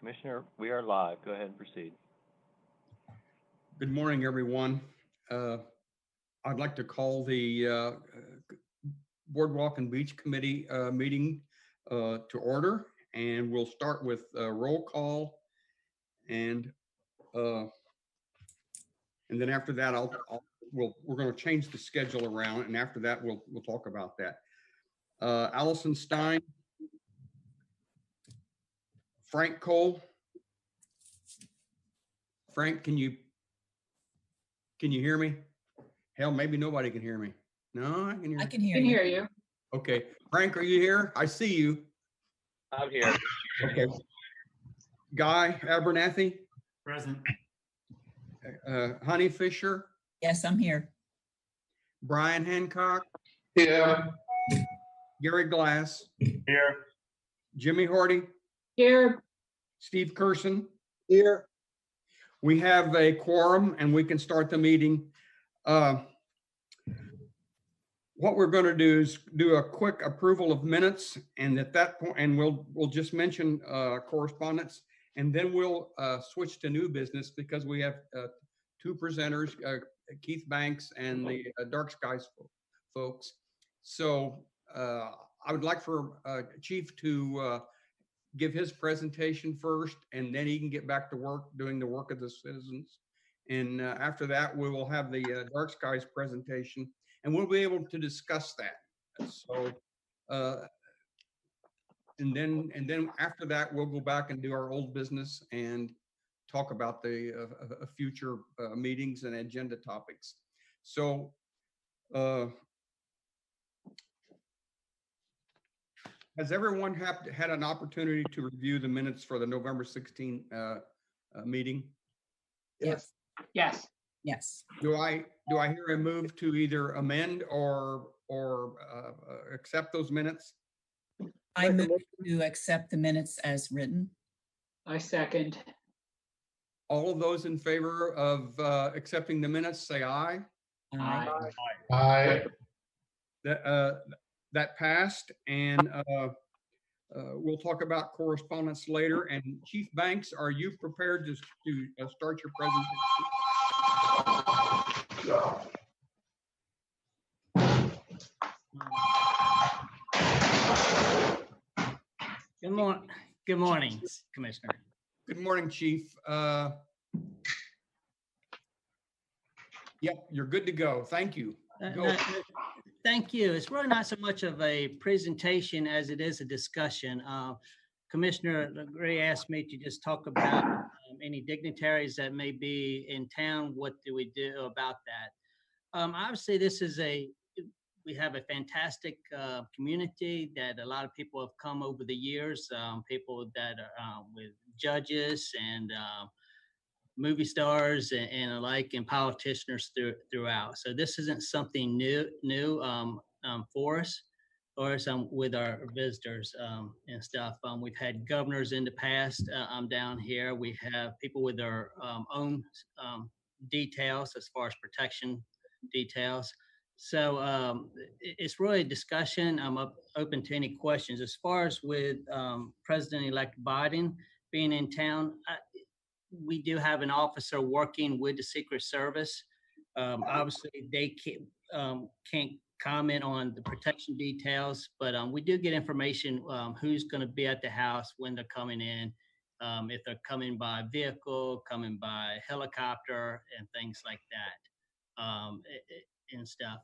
Commissioner, we are live. Go ahead and proceed. Good morning, everyone. I'd like to call the Boardwalk and Beach Committee meeting to order, and we'll start with roll call, and then after that, we're going to change the schedule around, and after that, we'll talk about that. Allison Stein, Frank Cole. Frank, can you hear me? Hell, maybe nobody can hear me. No, I can hear. I can hear you. Okay, Frank, are you here? I see you. I'm here. Okay. Guy Abernathy. Present. Honey Fisher. Yes, I'm here. Brian Hancock. Here. Gary Glass. Here. Jimmy Hardy. Here. Steve Curson. Here. We have a quorum and we can start the meeting. What we're going to do is do a quick approval of minutes, and at that point, and we'll just mention correspondence, and then we'll switch to new business because we have two presenters, Keith Banks and the Dark Skies folks. So I would like for Chief to give his presentation first, and then he can get back to work doing the work of the citizens. And after that, we will have the Dark Skies presentation, and we'll be able to discuss that. So, and then after that, we'll go back and do our old business and talk about the future meetings and agenda topics. So, has everyone had an opportunity to review the minutes for the November 16 meeting? Yes. Yes. Yes. Do I hear a move to either amend or accept those minutes? I move to accept the minutes as written. I second. All of those in favor of accepting the minutes, say aye. Aye. Aye. That passed, and we'll talk about correspondence later. And Chief Banks, are you prepared to start your presentation? Good morning, Commissioner. Good morning, Chief. Yep, you're good to go. Thank you. Thank you. It's really not so much of a presentation as it is a discussion. Commissioner Lagree asked me to just talk about any dignitaries that may be in town. What do we do about that? Obviously, we have a fantastic community that a lot of people have come over the years, people that are with judges and movie stars and alike, and politicians throughout. So this isn't something new for us, or with our visitors and stuff. We've had governors in the past down here. We have people with their own details as far as protection details. So it's really a discussion. I'm open to any questions. As far as with President-elect Biden being in town, we do have an officer working with the Secret Service. Obviously, they can't comment on the protection details, but we do get information who's going to be at the house when they're coming in, if they're coming by vehicle, coming by helicopter, and things like that. And stuff.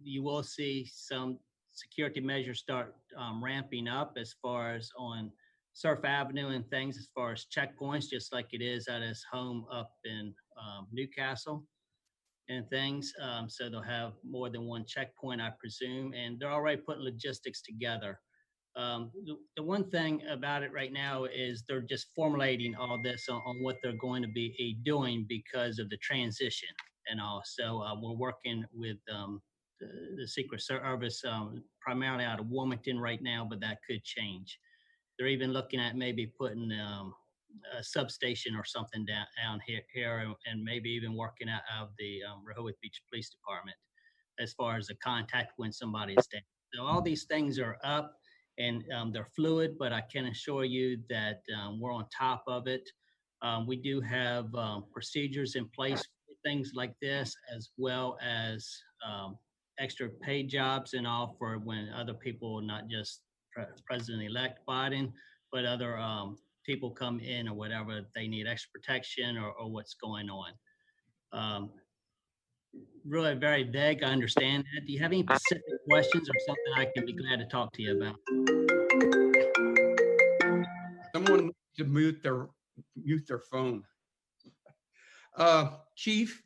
You will see some security measures start ramping up as far as on Surf Avenue and things, as far as checkpoints, just like it is at his home up in Newcastle and things. So they'll have more than one checkpoint, I presume, and they're already putting logistics together. The one thing about it right now is they're just formulating all this on what they're going to be doing because of the transition and all. So we're working with the Secret Service primarily out of Wilmington right now, but that could change. They're even looking at maybe putting a substation or something down here and maybe even working out of the Rehoboth Beach Police Department as far as the contact when somebody is down. So all these things are up, and they're fluid, but I can assure you that we're on top of it. We do have procedures in place for things like this, as well as extra paid jobs and all for when other people, not just President-elect Biden, but other people come in or whatever, they need extra protection or what's going on. Really very vague, I understand that. Do you have any specific questions or something I can be glad to talk to you about? Someone needs to mute their phone. Chief,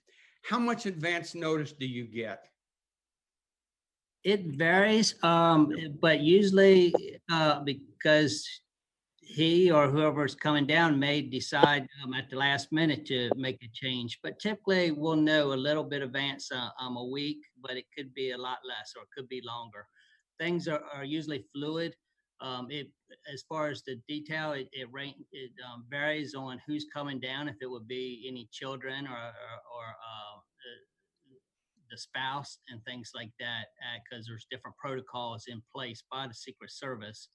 how much advance notice do you get? It varies, but usually because he or whoever's coming down may decide at the last minute to make a change. But typically we'll know a little bit advance a week, but it could be a lot less or it could be longer. Things are usually fluid. As far as the detail, it varies on who's coming down, if it would be any children or the spouse and things like that, because there's different protocols in place by the Secret Service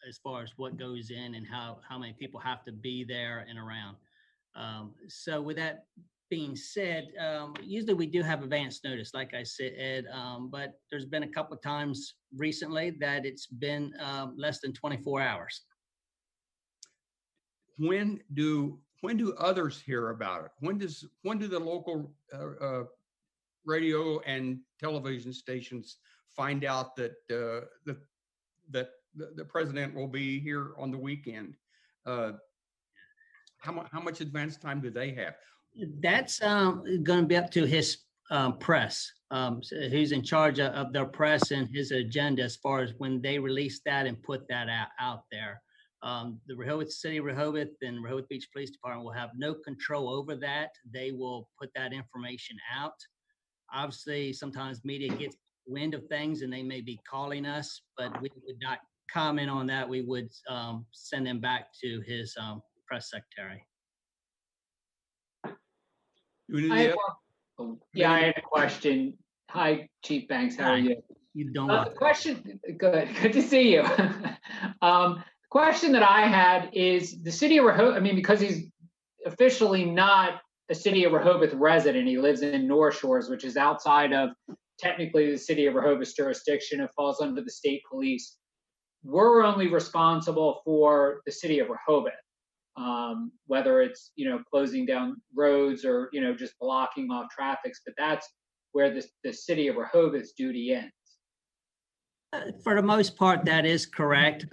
as far as what goes in and how many people have to be there and around. So with that being said, usually we do have advance notice, like I said, but there's been a couple of times recently that it's been less than 24 hours. When do others hear about it? When do the local radio and television stations find out that that the president will be here on the weekend? How much advance time do they have? That's going to be up to his press. Who's in charge of their press and his agenda as far as when they release that and put that out there. The Rehoboth City, Rehoboth, and Rehoboth Beach Police Department will have no control over that. They will put that information out. Obviously, sometimes media gets wind of things and they may be calling us, but we would not comment on that. We would send them back to his press secretary. I had a question. Hi, Chief Banks. How are you? You don't. Question. Good to see you. Question that I had is the city of Rehoboth. I mean, because he's officially not a city of Rehoboth resident, he lives in North Shores, which is outside of technically the city of Rehoboth's jurisdiction. It falls under the state police. We're only responsible for the city of Rehoboth, whether it's closing down roads or just blocking off traffic. But that's where the city of Rehoboth's duty ends. For the most part, that is correct.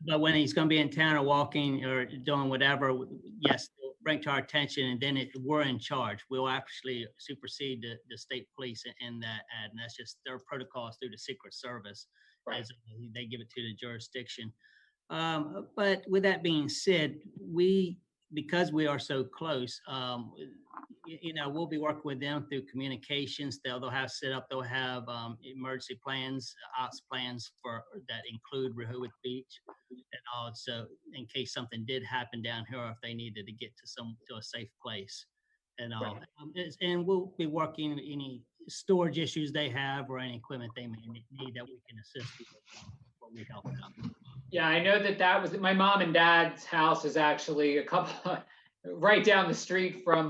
But when he's going to be in town or walking or doing whatever, yes, they'll bring to our attention, and then we're in charge. We'll actually supersede the state police in that, and that's just their protocols through the Secret Service, right, as they give it to the jurisdiction. But with that being said, because we are so close, we'll be working with them through communications. They'll have set up, they'll have emergency plans, ops plans that include Rehoboth Beach, and also in case something did happen down here, or if they needed to get to a safe place, and all. Right. And we'll be working any storage issues they have or any equipment they may need that we can assist with. What we help them. Yeah, I know that was my mom and dad's house is actually a couple right down the street from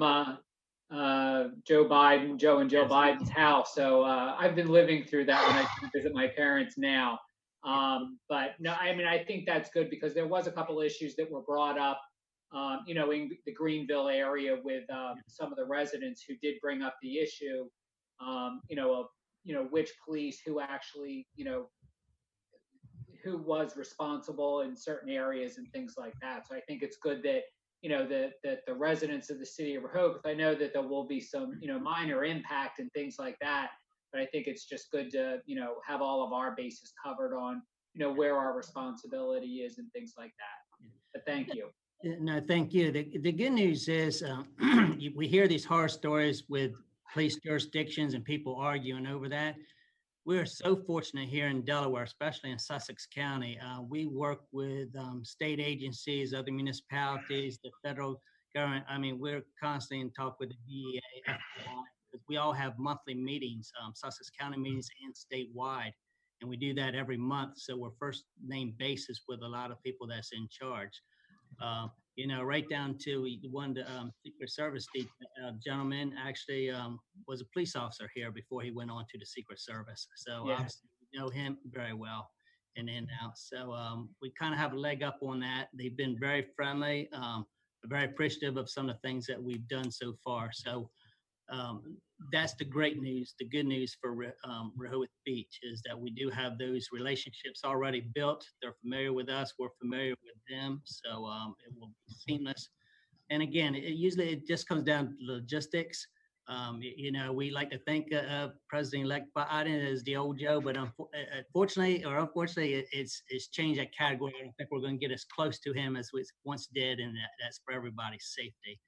Joe and Jill Biden's house. So I've been living through that when I visit my parents now. But no, I mean, I think that's good because there was a couple issues that were brought up, in the Greenville area with some of the residents who did bring up the issue, of which police who actually, who was responsible in certain areas and things like that. So I think it's good that, that the residents of the city of Rehoboth, I know that there will be some, minor impact and things like that, but I think it's just good to, have all of our bases covered on, where our responsibility is and things like that. But thank you. No, thank you. The good news is we hear these horror stories with police jurisdictions and people arguing over that. We're so fortunate here in Delaware, especially in Sussex County. We work with state agencies, other municipalities, the federal government. I mean, we're constantly in talk with the DEA, FBI, because we all have monthly meetings, Sussex County meetings and statewide. And we do that every month. So we're first name basis with a lot of people that's in charge. Right down to one Secret Service gentleman actually was a police officer here before he went on to the Secret Service. So Yeah. obviously we know him very well and in and out. So we kind of have a leg up on that. They've been very friendly, very appreciative of some of the things that we've done so far. So that's the great news. The good news for Rehoboth Beach is that we do have those relationships already built. They're familiar with us. We're familiar with them. So it will be seamless. And again, it just comes down to logistics. We like to think of President-elect Biden as the old Joe, but unfortunately, it's changed that category. I don't think we're going to get as close to him as we once did, and that's for everybody's safety.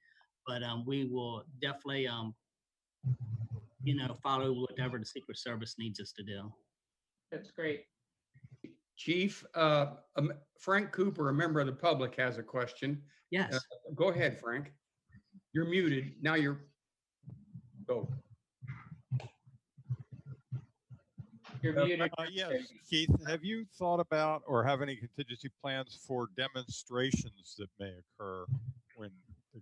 But we will definitely follow whatever the Secret Service needs us to do. That's great. Chief, Frank Cooper, a member of the public, has a question. Yes. Go ahead, Frank. You're muted. Now go. You're muted. Yes, Keith, have you thought about or have any contingency plans for demonstrations that may occur when the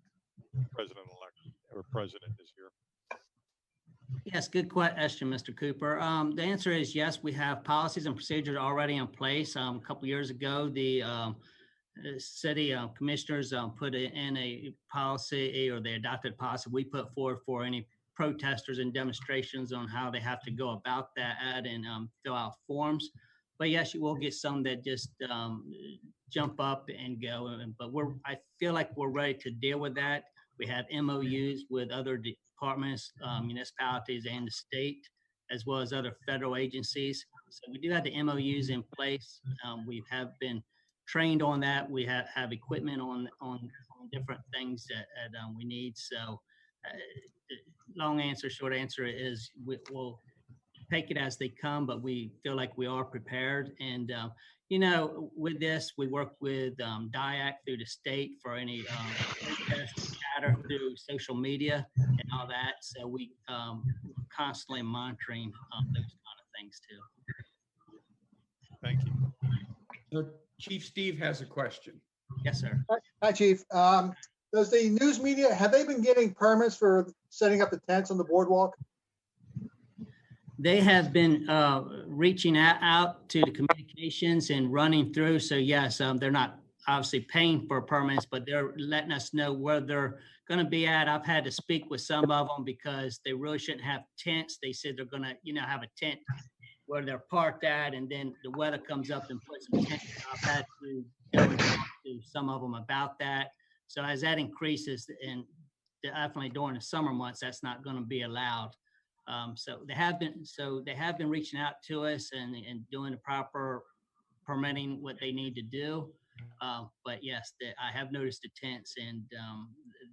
president-elect or president is here? Yes, good question, Mr. Cooper. The answer is yes, we have policies and procedures already in place. A couple years ago, the city commissioners put in a policy, or they adopted a policy we put forward for any protesters and demonstrations on how they have to go about that and fill out forms. But yes, you will get some that just jump up and go. But I feel like we're ready to deal with that. We have MOUs with other departments, municipalities, and the state, as well as other federal agencies. So we do have the MOUs in place. We have been trained on that. We have equipment on different things that we need. So long answer, short answer is we'll take it as they come, but we feel like we are prepared. And, with this, we work with DIAC through the state for any chatter through social media and all that. So we constantly monitoring those kind of things too. Thank you. So Chief Steve has a question. Yes, sir. Hi, Chief. Does the news media, have they been getting permits for setting up the tents on the boardwalk? They have been reaching out to the communications and running through. So yes, they're not obviously paying for permits, but they're letting us know where they're going to be at. I've had to speak with some of them because they really shouldn't have tents. They said they're going to, have a tent where they're parked at, and then the weather comes up and puts some tents. I've had to go and talk to some of them about that. So as that increases, and definitely during the summer months, that's not going to be allowed. So they have been reaching out to us and doing the proper permitting what they need to do. But yes, I have noticed the tents, and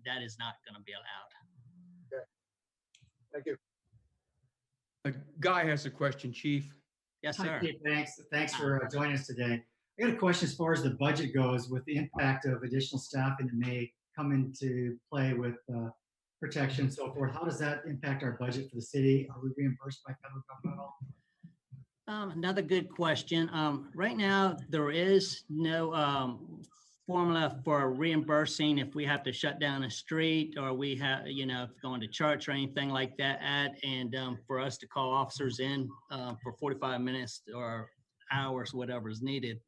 that is not going to be allowed. Okay. Thank you. Guy has a question, Chief. Yes, Hi, sir. Keith. Thanks for joining us today. I got a question as far as the budget goes, with the impact of additional staffing that may come into play with protection and so forth. How does that impact our budget for the city? Are we reimbursed by federal government at all? Another good question. Right now, there is no formula for reimbursing if we have to shut down a street, or we have, going to church or anything like that. And for us to call officers in for 45 minutes or hours, whatever is needed.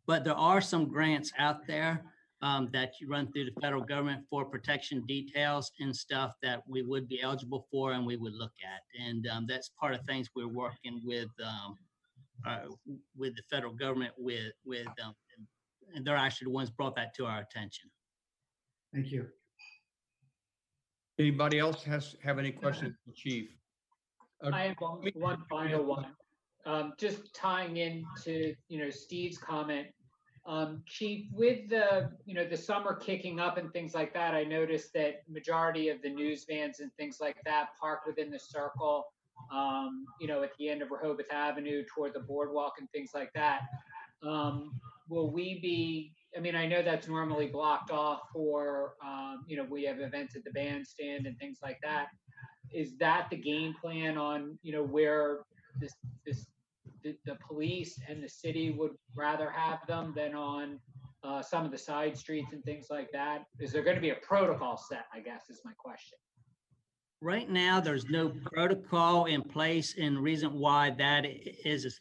But there are some grants out there that you run through the federal government for protection details and stuff that we would be eligible for and we would look at. And that's part of things we're working with the federal government with and they're actually the ones brought that to our attention. Thank you. Anybody else have any questions for Chief? I have one final one. Just tying into, Steve's comment. Chief, with the summer kicking up and things like that, I noticed that majority of the news vans and things like that park within the circle, at the end of Rehoboth Avenue toward the boardwalk and things like that. Will we be, I know that's normally blocked off for, we have events at the bandstand and things like that. Is that the game plan on, where this the police and the city would rather have them than on some of the side streets and things like that? Is there going to be a protocol set, I guess, is my question. Right now, there's no protocol in place, and reason why that is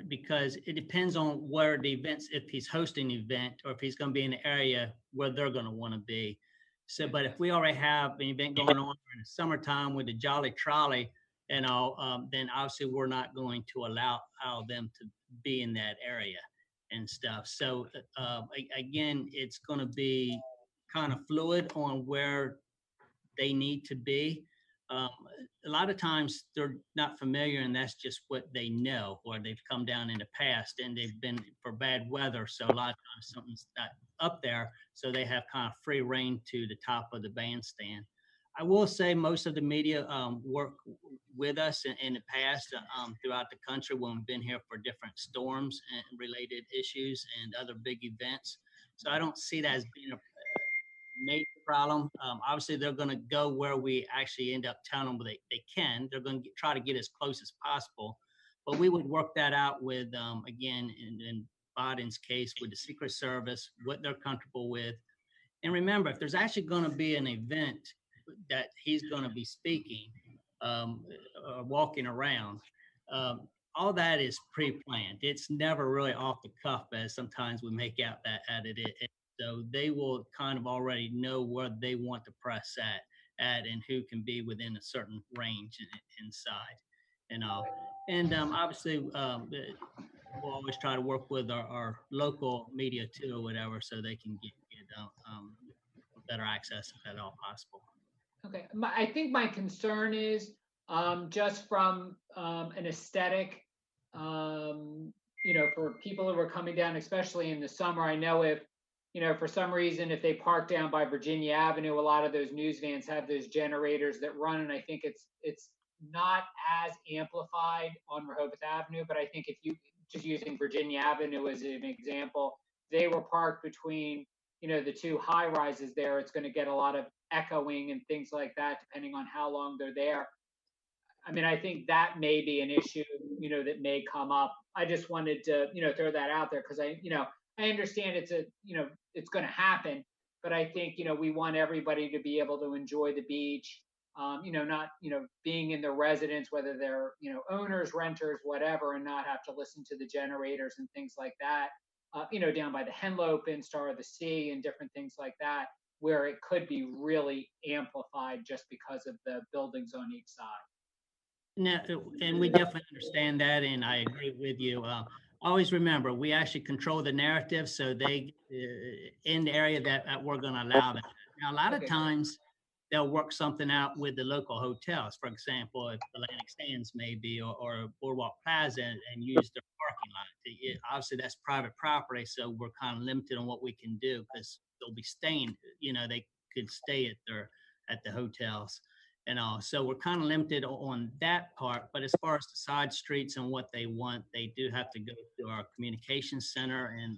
because it depends on where the events, if he's hosting an event or if he's going to be in the area where they're going to want to be. So, but if we already have an event going on in the summertime with the Jolly Trolley and all, then obviously we're not going to allow them to be in that area and stuff. So again, it's going to be kind of fluid on where they need to be. A lot of times they're not familiar, and that's just what they know, or they've come down in the past and they've been for bad weather. So a lot of times something's not up there, so they have kind of free reign to the top of the bandstand. I will say most of the media work with us in the past throughout the country when we've been here for different storms and related issues and other big events. So I don't see that as being a major problem. Obviously, they're going to go where we actually end up telling them they can. They're going to try to get as close as possible. But we would work that out with, again, in Biden's case, with the Secret Service, what they're comfortable with. And remember, if there's actually going to be an event that he's going to be speaking, walking around, all that is pre-planned. It's never really off the cuff, as sometimes we make out that at it. So they will kind of already know where they want to press at and who can be within a certain range inside and all. And obviously, we'll always try to work with our local media too, or whatever, so they can get better access if at all possible. Okay, I think my concern is just from an aesthetic, for people who are coming down, especially in the summer. I know if, for some reason, if they park down by Virginia Avenue, a lot of those news vans have those generators that run, and I think it's not as amplified on Rehoboth Avenue, but I think if you, just using Virginia Avenue as an example, they were parked between, the two high rises there, it's going to get a lot of echoing and things like that, depending on how long they're there. I mean, I think that may be an issue, that may come up. I just wanted to, throw that out there because I understand it's going to happen, but I think, we want everybody to be able to enjoy the beach, not, being in their residence, whether they're, owners, renters, whatever, and not have to listen to the generators and things like that, down by the Henlope and Star of the Sea and different things like that, where it could be really amplified just because of the buildings on each side. No, and we definitely understand that, and I agree with you. Always remember, we actually control the narrative, so they in the area that we're going to allow them. Now, a lot of times they'll work something out with the local hotels. For example, if Atlantic Sands maybe or Boardwalk Plaza and use their parking lot. Obviously, that's private property, so we're kind of limited on what we can do because they'll be staying. They could stay at the hotels. And all. So we're kind of limited on that part. But as far as the side streets and what they want, they do have to go through our communications center, and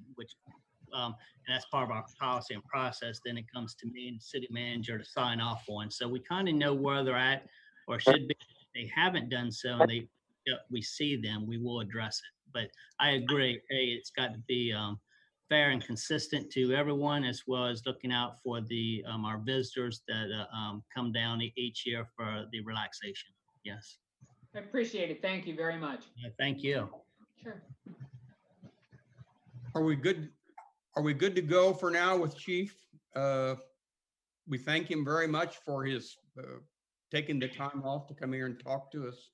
that's part of our policy and process. Then it comes to me and the city manager to sign off on. So we kind of know where they're at or should be. If they haven't done so and we see them, we will address it. But I agree. Hey, it's got to be fair and consistent to everyone, as well as looking out for our visitors that come down each year for the relaxation. Yes. I appreciate it. Thank you very much. Yeah, thank you. Sure. Are we good? Are we good to go for now with Chief? We thank him very much for his taking the time off to come here and talk to us.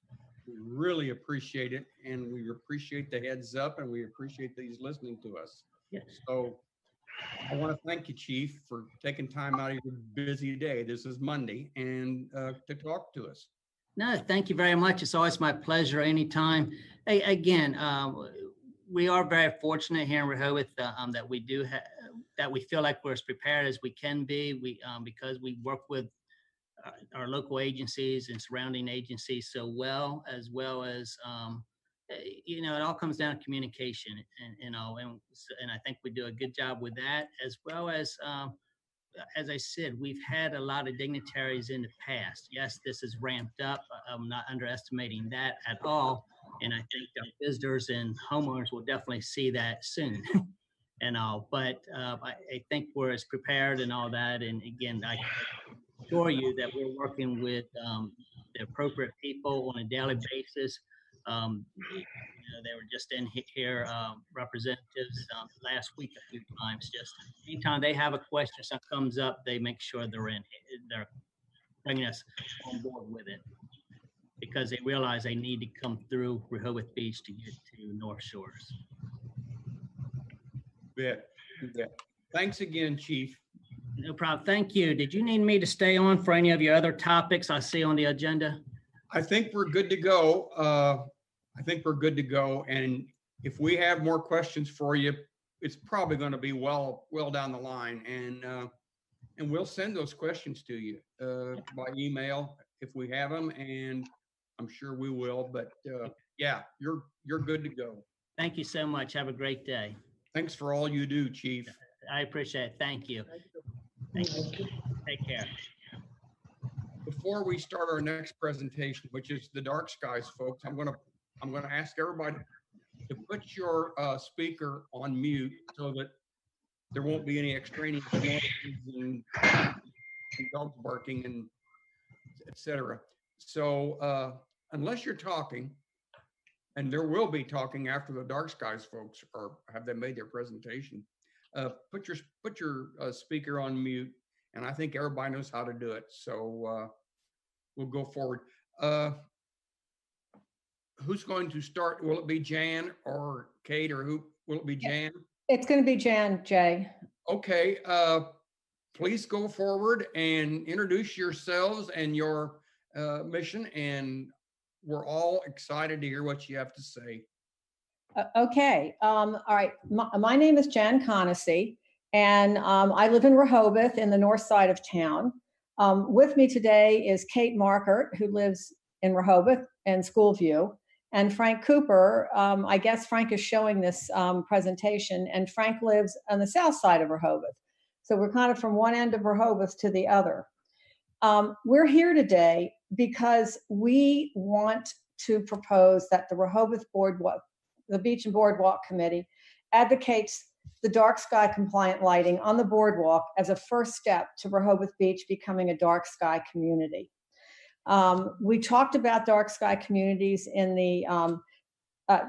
We really appreciate it, and we appreciate the heads up, and we appreciate that he's listening to us. Yes. So I want to thank you, Chief, for taking time out of your busy day. This is Monday, and to talk to us. No, thank you very much. It's always my pleasure anytime. Hey, again, we are very fortunate here in Rehoboth that we do that we feel like we're as prepared as we can be. Because we work with our local agencies and surrounding agencies so well as it all comes down to communication and I think we do a good job with that, as well as I said, we've had a lot of dignitaries in the past. Yes, this is ramped up. I'm not underestimating that at all. And I think our visitors and homeowners will definitely see that soon. And all, but I think we're as prepared and all that. And again, I assure you that we're working with the appropriate people on a daily basis. They were just in here, representatives last week a few times. Just anytime they have a question, something comes up, they make sure they're bringing us on board with it, because they realize they need to come through Rehoboth Beach to get to North Shores. Yeah. Thanks again, Chief. No problem. Thank you. Did you need me to stay on for any of your other topics I see on the agenda? I think we're good to go. And if we have more questions for you, it's probably going to be well down the line. And we'll send those questions to you by email if we have them. And I'm sure we will. But yeah, you're good to go. Thank you so much. Have a great day. Thanks for all you do, Chief. I appreciate it. Thank you. Thank you. Take care. Before we start our next presentation, which is the dark skies, folks, I'm gonna ask everybody to put your speaker on mute so that there won't be any extraneous noises and dogs barking and etc. So unless you're talking, and there will be talking after the dark skies folks or have they made their presentation, put your speaker on mute, and I think everybody knows how to do it. So we'll go forward. Who's going to start? Will it be Jan or Kate, or who will it be? Jan? It's going to be Jan, Jay. Okay. Please go forward and introduce yourselves and your mission, and we're all excited to hear what you have to say. Okay. All right. My name is Jan Conacy, and I live in Rehoboth in the north side of town. With me today is Kate Markert, who lives in Rehoboth and Schoolview, and Frank Cooper. I guess Frank is showing this presentation, and Frank lives on the south side of Rehoboth. So we're kind of from one end of Rehoboth to the other. We're here today because we want to propose that the Rehoboth Boardwalk, the Beach and Boardwalk Committee, advocates the dark sky compliant lighting on the boardwalk as a first step to Rehoboth Beach becoming a dark sky community. We talked about dark sky communities in the,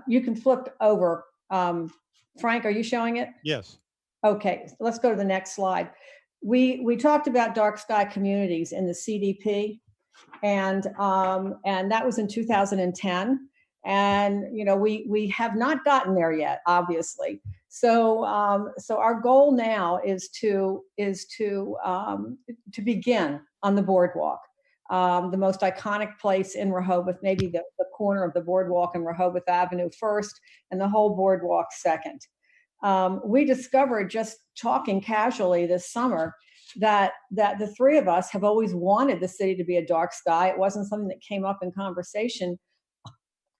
you can flip over. Frank, are you showing it? Yes. Okay, let's go to the next slide. We talked about dark sky communities in the CDP, and that was in 2010. And we have not gotten there yet, obviously. So so our goal now is to begin on the boardwalk, the most iconic place in Rehoboth, maybe the corner of the boardwalk and Rehoboth Avenue first, and the whole boardwalk second. We discovered, just talking casually this summer, that the three of us have always wanted the city to be a dark sky. It wasn't something that came up in conversation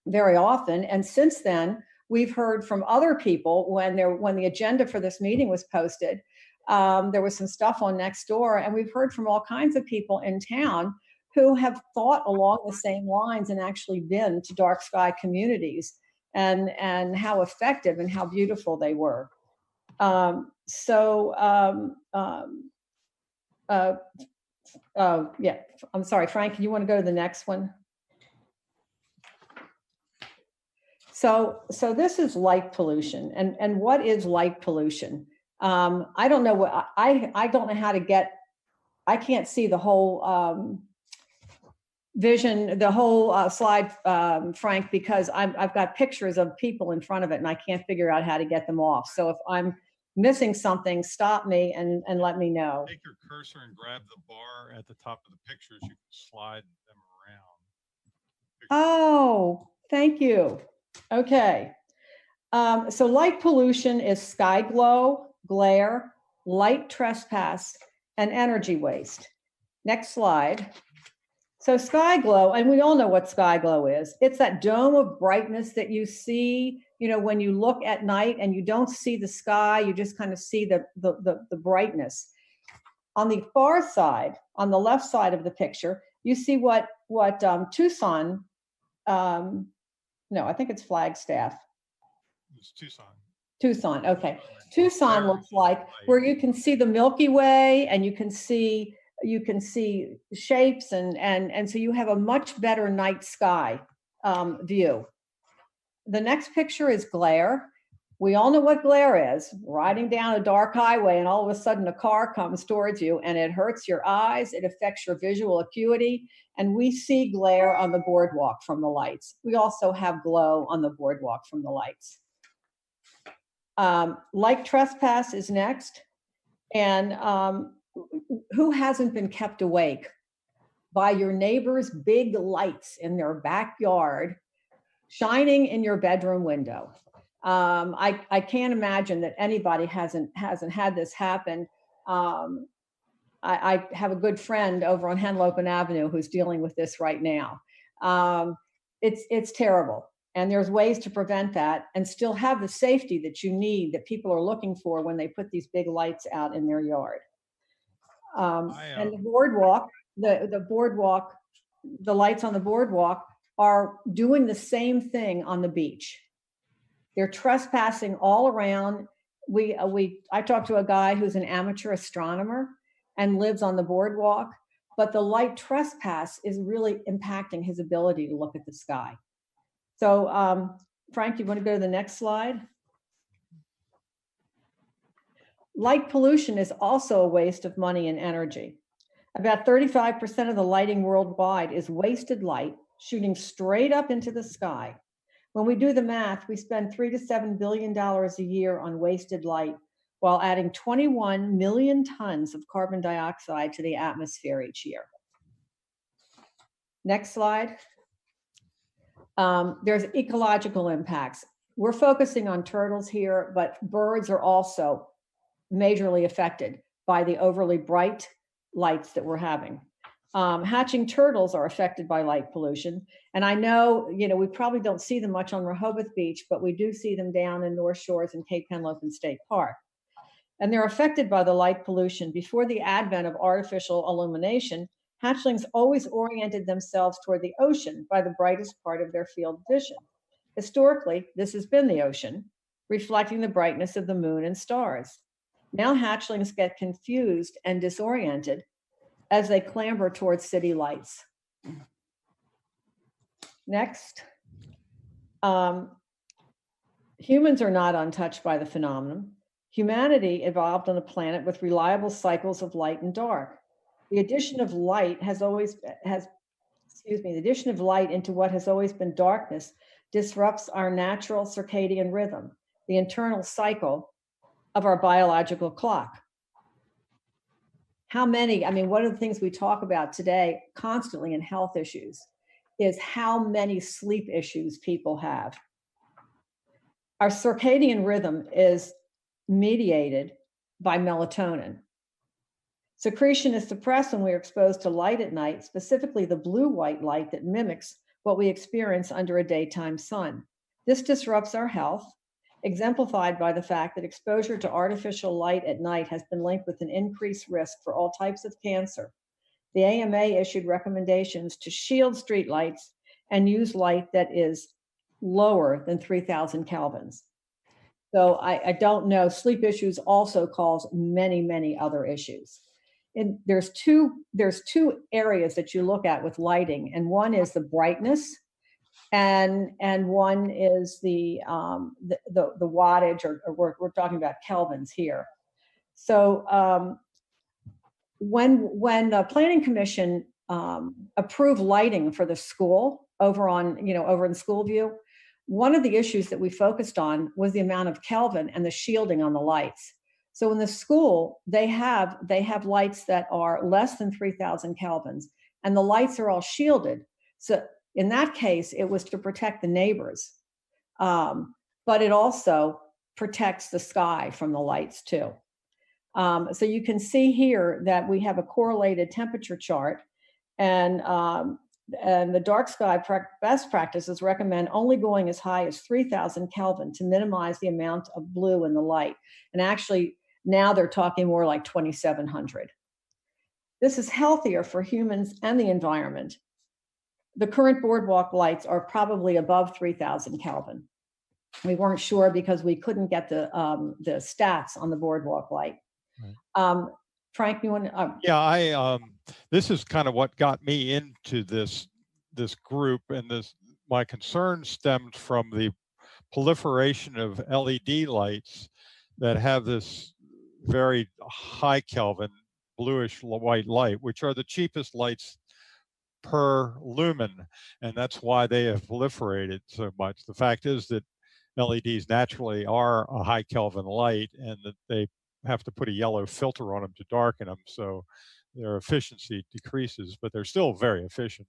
very often. And since then, we've heard from other people when the agenda for this meeting was posted, there was some stuff on Nextdoor, and we've heard from all kinds of people in town who have thought along the same lines and actually been to dark sky communities and how effective and how beautiful they were. Yeah, I'm sorry, Frank, you want to go to the next one? So this is light pollution, and what is light pollution? I don't know what I don't know how to get. I can't see the whole vision, the whole slide, Frank, because I've got pictures of people in front of it, and I can't figure out how to get them off. So if I'm missing something, stop me and let me know. Take your cursor and grab the bar at the top of the pictures. You can slide them around. Oh, thank you. Okay. So light pollution is sky glow, glare, light trespass, and energy waste. Next slide. So sky glow, and we all know what sky glow is. It's that dome of brightness that you see, when you look at night and you don't see the sky, you just kind of see the brightness. On the far side, on the left side of the picture, you see what Tucson No, I think it's Flagstaff. It's Tucson. Tucson, okay. Tucson Very looks like light. where you can see the Milky Way and you can see shapes and so you have a much better night sky view. The next picture is glare. We all know what glare is. Riding down a dark highway and all of a sudden a car comes towards you and it hurts your eyes, it affects your visual acuity, and we see glare on the boardwalk from the lights. We also have glow on the boardwalk from the lights. Like trespass is next. And who hasn't been kept awake by your neighbor's big lights in their backyard shining in your bedroom window? I can't imagine that anybody hasn't had this happen. I have a good friend over on Henlopen Avenue who's dealing with this right now. It's terrible. And there's ways to prevent that and still have the safety that you need, that people are looking for when they put these big lights out in their yard. And the boardwalk, the boardwalk, the lights on the boardwalk are doing the same thing on the beach. They're trespassing all around. I talked to a guy who's an amateur astronomer and lives on the boardwalk, but the light trespass is really impacting his ability to look at the sky. So, Frank, you want to go to the next slide? Light pollution is also a waste of money and energy. About 35% of the lighting worldwide is wasted light shooting straight up into the sky. When we do the math, we spend $3 to $7 billion a year on wasted light while adding 21 million tons of carbon dioxide to the atmosphere each year. Next slide. There's ecological impacts. We're focusing on turtles here, but birds are also majorly affected by the overly bright lights that we're having. Hatching turtles are affected by light pollution. And I know, we probably don't see them much on Rehoboth Beach, but we do see them down in North Shores and Cape Henlopen State Park. And they're affected by the light pollution. Before the advent of artificial illumination, hatchlings always oriented themselves toward the ocean by the brightest part of their field of vision. Historically, this has been the ocean, reflecting the brightness of the moon and stars. Now hatchlings get confused and disoriented as they clamber towards city lights. Next. Humans are not untouched by the phenomenon. Humanity evolved on a planet with reliable cycles of light and dark. The addition of light the addition of light into what has always been darkness disrupts our natural circadian rhythm, the internal cycle of our biological clock. One of the things we talk about today constantly in health issues is how many sleep issues people have. Our circadian rhythm is mediated by melatonin. Secretion is suppressed when we are exposed to light at night, specifically the blue-white light that mimics what we experience under a daytime sun. This disrupts our health, exemplified by the fact that exposure to artificial light at night has been linked with an increased risk for all types of cancer. The AMA issued recommendations to shield streetlights and use light that is lower than 3,000 kelvins. So I don't know, sleep issues also cause many, many other issues. And there's two areas that you look at with lighting, and one is the brightness, and one is the wattage, or we're talking about kelvins here. So when the Planning Commission approved lighting for the school over in Schoolview, one of the issues that we focused on was the amount of Kelvin and the shielding on the lights. So in the school, they have lights that are less than 3,000 kelvins, and the lights are all shielded. So in that case, it was to protect the neighbors, but it also protects the sky from the lights too. So you can see here that we have a correlated temperature chart, and the dark sky best practices recommend only going as high as 3,000 Kelvin to minimize the amount of blue in the light. And actually, now they're talking more like 2,700. This is healthier for humans and the environment. the current boardwalk lights are probably above 3,000 Kelvin. We weren't sure because we couldn't get the stats on the boardwalk light. Right. Frank, you want to? Yeah, this is kind of what got me into this group, and my concern stemmed from the proliferation of LED lights that have this very high Kelvin bluish white light, which are the cheapest lights per lumen, and that's why they have proliferated so much. The fact is that LEDs naturally are a high Kelvin light, and that they have to put a yellow filter on them to darken them, so their efficiency decreases, but they're still very efficient.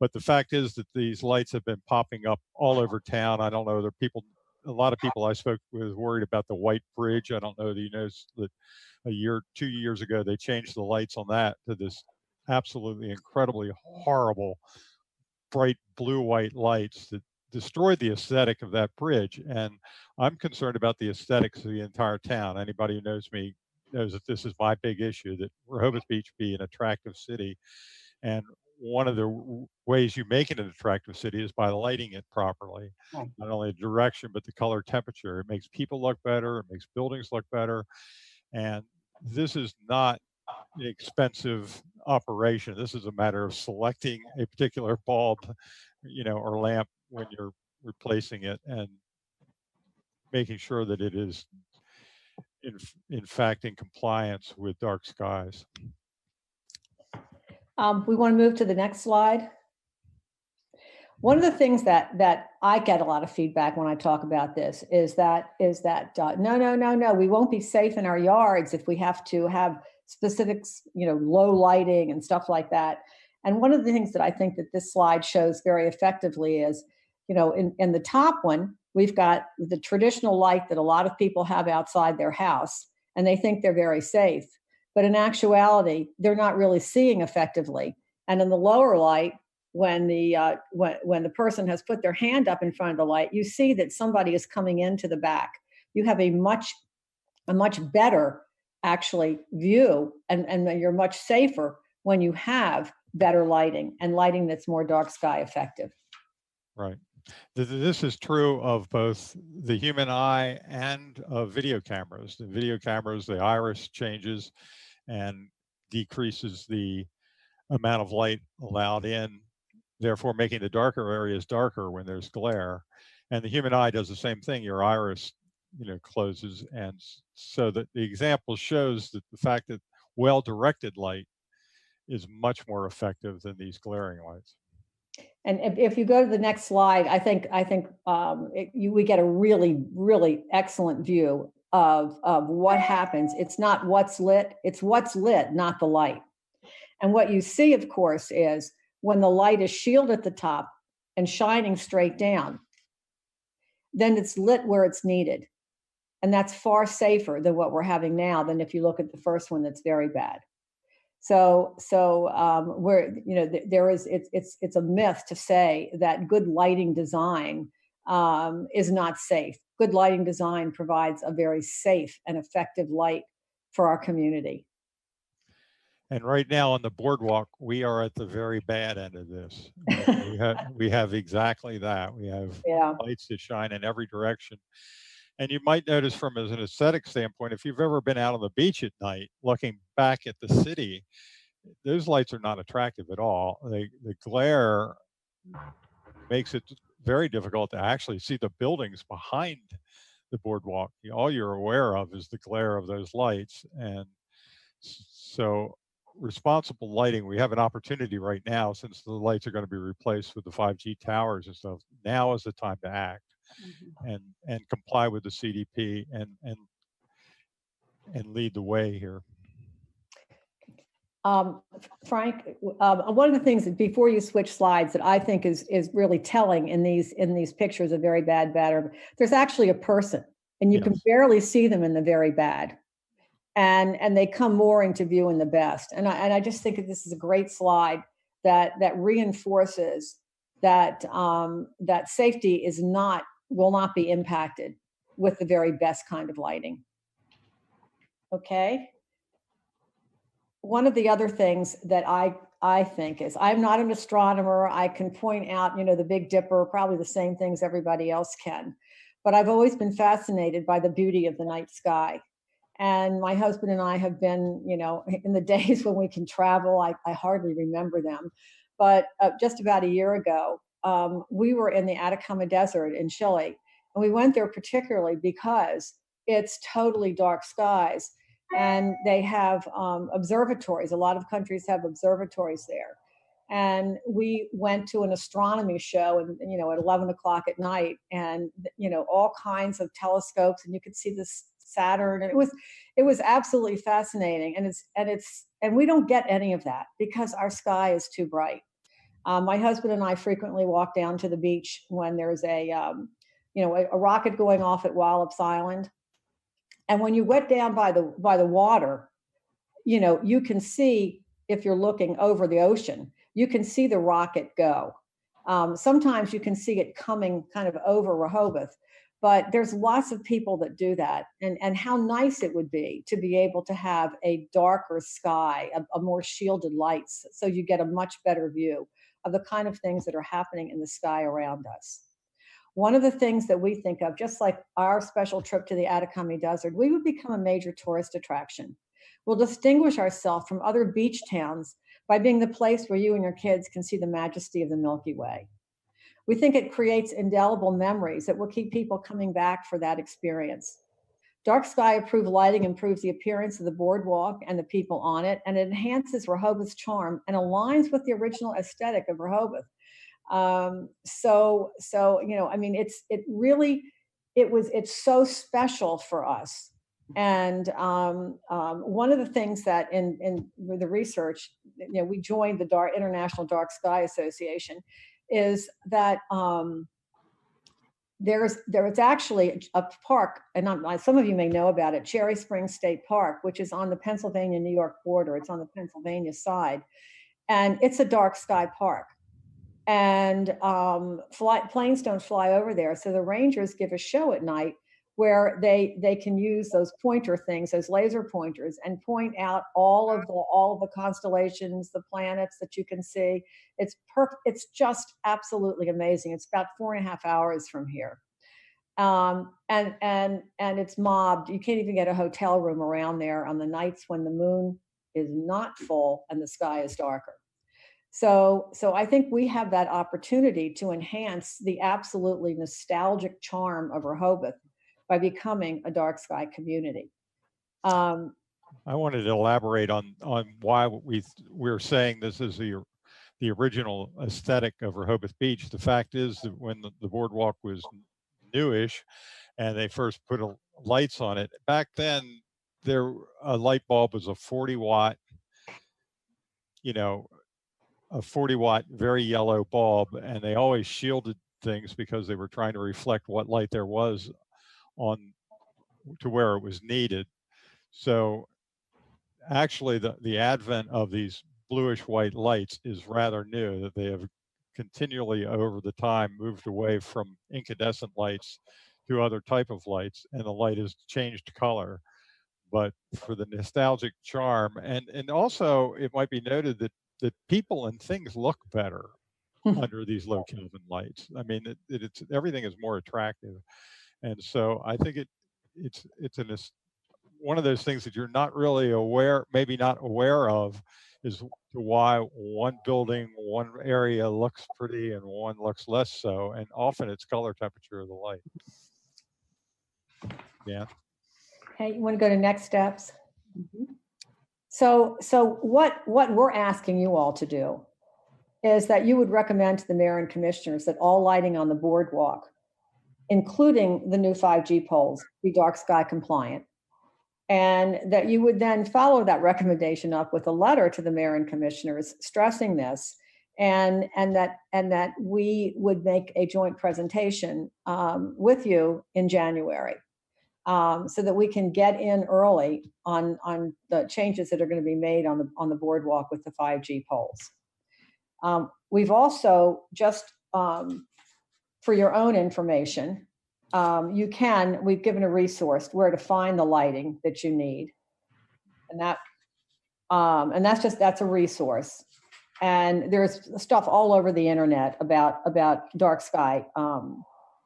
But the fact is that these lights have been popping up all over town. I don't know, there are people, a lot of people I spoke with worried about the White Bridge. I don't know that you noticed that 2 years ago, they changed the lights on that to this absolutely incredibly horrible bright blue-white lights that destroyed the aesthetic of that bridge. And I'm concerned about the aesthetics of the entire town. Anybody who knows me knows that this is my big issue, that Rehoboth Beach be an attractive city. And one of the ways you make it an attractive city is by lighting it properly. Not only the direction, but the color temperature. It makes people look better, it makes buildings look better. And this is not an expensive operation. This is a matter of selecting a particular bulb, or lamp when you're replacing it, and making sure that it is in fact in compliance with dark skies. We want to move to the next slide. One of the things that I get a lot of feedback when I talk about this is that no, we won't be safe in our yards if we have to have specifics, low lighting and stuff like that. And one of the things that I think that this slide shows very effectively is, in the top one, we've got the traditional light that a lot of people have outside their house, and they think they're very safe. But in actuality, they're not really seeing effectively. And in the lower light, when the person has put their hand up in front of the light, you see that somebody is coming into the back. You have a much better actually view, and you're much safer when you have better lighting, and lighting that's more dark sky effective. Right. This is true of both the human eye and of video cameras. The video cameras, the iris changes and decreases the amount of light allowed in, therefore making the darker areas darker when there's glare. And the human eye does the same thing. Your iris, closes. And so that the example shows that the fact that well-directed light is much more effective than these glaring lights. And if you go to the next slide, I think we get a really, really excellent view of what happens. It's not what's lit, it's what's lit, not the light. And what you see, of course, is when the light is shielded at the top and shining straight down, then it's lit where it's needed. And that's far safer than what we're having now than if you look at the first one that's very bad. So where there is, it's a myth to say that good lighting design is not safe. Good lighting design provides a very safe and effective light for our community. And right now on the boardwalk, we are at the very bad end of this. We have exactly that. We have lights that shine in every direction. And you might notice from as an aesthetic standpoint, if you've ever been out on the beach at night, looking back at the city, those lights are not attractive at all. The glare makes it very difficult to actually see the buildings behind the boardwalk. All you're aware of is the glare of those lights. And so responsible lighting, we have an opportunity right now, since the lights are going to be replaced with the 5G towers and stuff. Now is the time to act. And comply with the CDP and lead the way here. Frank, one of the things that, before you switch slides, that I think is really telling in these pictures of very bad, there's actually a person, and you can barely see them in the very bad, and they come more into view in the best. And I just think that this is a great slide that reinforces that that safety will not be impacted with the very best kind of lighting. Okay. One of the other things that I I think is, I'm not an astronomer. I can point out, the Big Dipper, probably the same things everybody else can. But I've always been fascinated by the beauty of the night sky. And my husband and I have been, in the days when we can travel, I hardly remember them. But just about a year ago, we were in the Atacama Desert in Chile. And we went there particularly because it's totally dark skies. And they have observatories. A lot of countries have observatories there. And we went to an astronomy show and, at 11 o'clock at night, and, all kinds of telescopes, and you could see this Saturn, and it was absolutely fascinating. And we don't get any of that because our sky is too bright. My husband and I frequently walk down to the beach when there's a rocket going off at Wallops Island. And when you get down by the water, you can see, if you're looking over the ocean, you can see the rocket go. Sometimes you can see it coming kind of over Rehoboth, but there's lots of people that do that. And how nice it would be to be able to have a darker sky, a more shielded lights, so you get a much better view of the kind of things that are happening in the sky around us. One of the things that we think of, just like our special trip to the Atacama Desert, we would become a major tourist attraction. We'll distinguish ourselves from other beach towns by being the place where you and your kids can see the majesty of the Milky Way. We think it creates indelible memories that will keep people coming back for that experience. Dark sky approved lighting improves the appearance of the boardwalk and the people on it, and it enhances Rehoboth's charm and aligns with the original aesthetic of Rehoboth. It's so special for us. And one of the things that in the research, we joined the International Dark Sky Association, is that there's actually a park, and some of you may know about it, Cherry Springs State Park, which is on the Pennsylvania-New York border. It's on the Pennsylvania side, and it's a dark sky park. And planes don't fly over there, so the rangers give a show at night where they can use those pointer things, those laser pointers, and point out all of the constellations, the planets that you can see. It's just absolutely amazing. It's about 4.5 hours from here, and it's mobbed. You can't even get a hotel room around there on the nights when the moon is not full and the sky is darker. So I think we have that opportunity to enhance the absolutely nostalgic charm of Rehoboth by becoming a dark sky community. I wanted to elaborate on why we're saying this is the original aesthetic of Rehoboth Beach. The fact is that when the boardwalk was newish and they first put lights on it, back then a light bulb was a 40-watt, a 40-watt very yellow bulb, and they always shielded things because they were trying to reflect what light there was on to where it was needed. So actually the advent of these bluish white lights is rather new, that they have continually over the time moved away from incandescent lights to other type of lights, and the light has changed color. But for the nostalgic charm, and also it might be noted that people and things look better under these low Kelvin lights. I mean, it's everything is more attractive, and so I think it's one of those things that you're not really maybe not aware of, is why one building, one area looks pretty and one looks less so, and often it's color temperature of the light. Yeah. Okay, you want to go to next steps? Mm-hmm. So what we're asking you all to do is that you would recommend to the mayor and commissioners that all lighting on the boardwalk, including the new 5G poles, be dark sky compliant. And that you would then follow that recommendation up with a letter to the mayor and commissioners stressing this, and that we would make a joint presentation with you in January, so that we can get in early on the changes that are going to be made on the boardwalk with the 5G poles. We've also just, for your own information, we've given a resource where to find the lighting that you need. And that's a resource. And there's stuff all over the internet about dark sky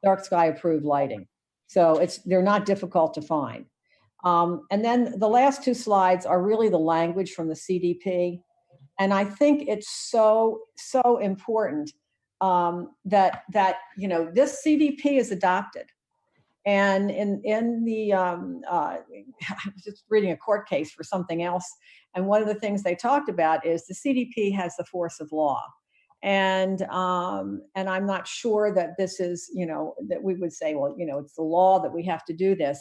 approved lighting. So they're not difficult to find. And then the last two slides are really the language from the CDP. And I think it's so important that this CDP is adopted. And in the I was just reading a court case for something else, and one of the things they talked about is the CDP has the force of law, and I'm not sure that this is that we would say, well, it's the law that we have to do this,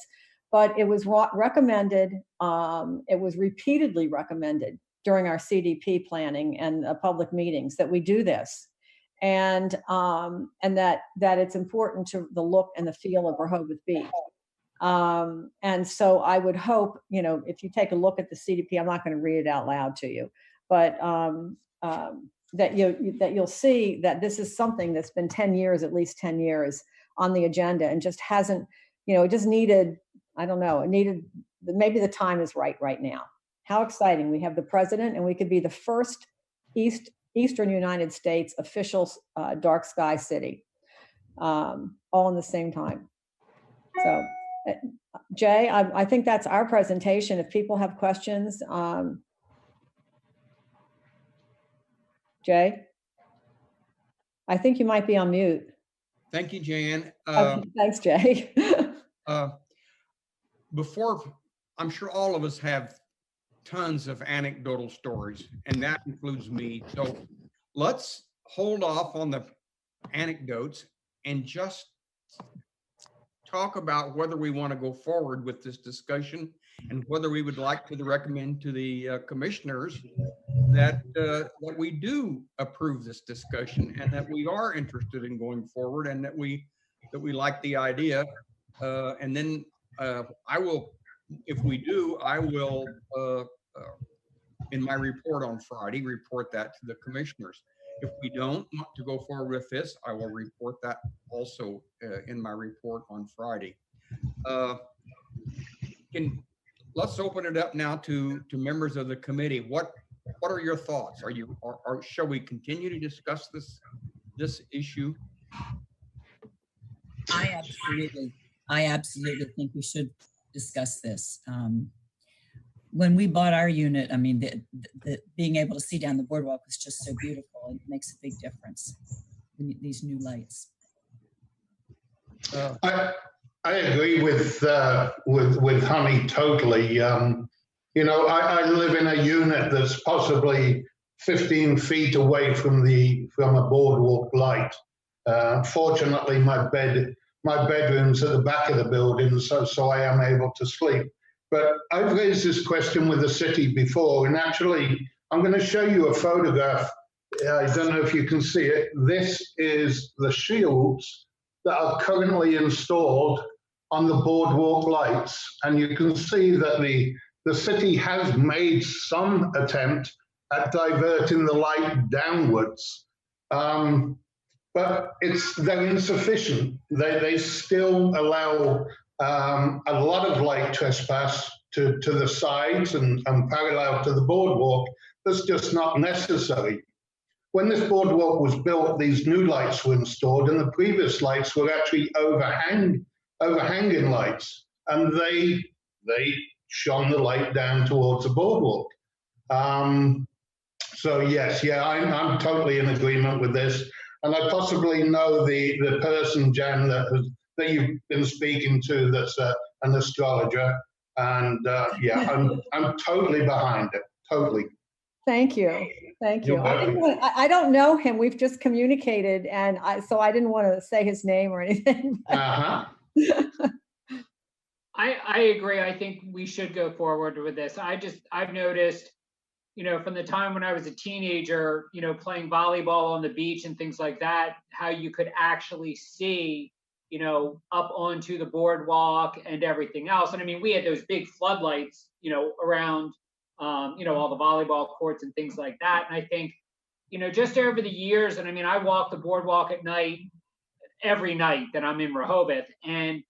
but it was recommended. It was repeatedly recommended during our CDP planning and public meetings that we do this. And that it's important to the look and the feel of Rehoboth Beach. And so I would hope, if you take a look at the CDP, I'm not going to read it out loud to you, but that you'll see that this is something that's been 10 years, at least 10 years on the agenda, and just hasn't, it just needed, I don't know, maybe the time is right now. How exciting. We have the president, and we could be the first Eastern United States official dark sky city, all in the same time. So, Jay, I think that's our presentation. If people have questions, Jay, I think you might be on mute. Thank you, Jan. Okay, thanks, Jay. Before, I'm sure all of us have tons of anecdotal stories, and that includes me. So let's hold off on the anecdotes and just talk about whether we want to go forward with this discussion, and whether we would like to recommend to the commissioners that we do approve this discussion, and that we are interested in going forward, and that we like the idea. And then I will, if we do, I will, in my report on Friday, report that to the commissioners. If we don't want to go forward with this, I will report that also in my report on Friday. Let's open it up now to members of the committee. What are your thoughts? Or shall we continue to discuss this issue? I absolutely think we should discuss this. When we bought our unit, I mean, the being able to see down the boardwalk was just so beautiful, and it makes a big difference. These new lights. I agree with Honey totally. I live in a unit that's possibly 15 feet away from a boardwalk light. Fortunately, my bedroom's at the back of the building, so I am able to sleep. But I've raised this question with the city before, and actually, I'm going to show you a photograph. I don't know if you can see it. This is the shields that are currently installed on the boardwalk lights. And you can see that the city has made some attempt at diverting the light downwards. But they're insufficient. They still allow a lot of light trespass to the sides and parallel to the boardwalk. That's just not necessary. When this boardwalk was built, these new lights were installed, and the previous lights were actually overhanging lights, and they shone the light down towards the boardwalk. So yes, I'm totally in agreement with this, and I possibly know the person, Jan, that you've been speaking to, that's an astrologer, and I'm totally behind it, totally. Thank you. Thank you. I don't know him. We've just communicated, and so I didn't want to say his name or anything. Uh-huh. I agree. I think we should go forward with this. I've noticed, from the time when I was a teenager, playing volleyball on the beach and things like that, how you could actually see, up onto the boardwalk and everything else. And I mean, we had those big floodlights, around all the volleyball courts and things like that. And I think, just over the years, and I mean, I walk the boardwalk at night, every night that I'm in Rehoboth, and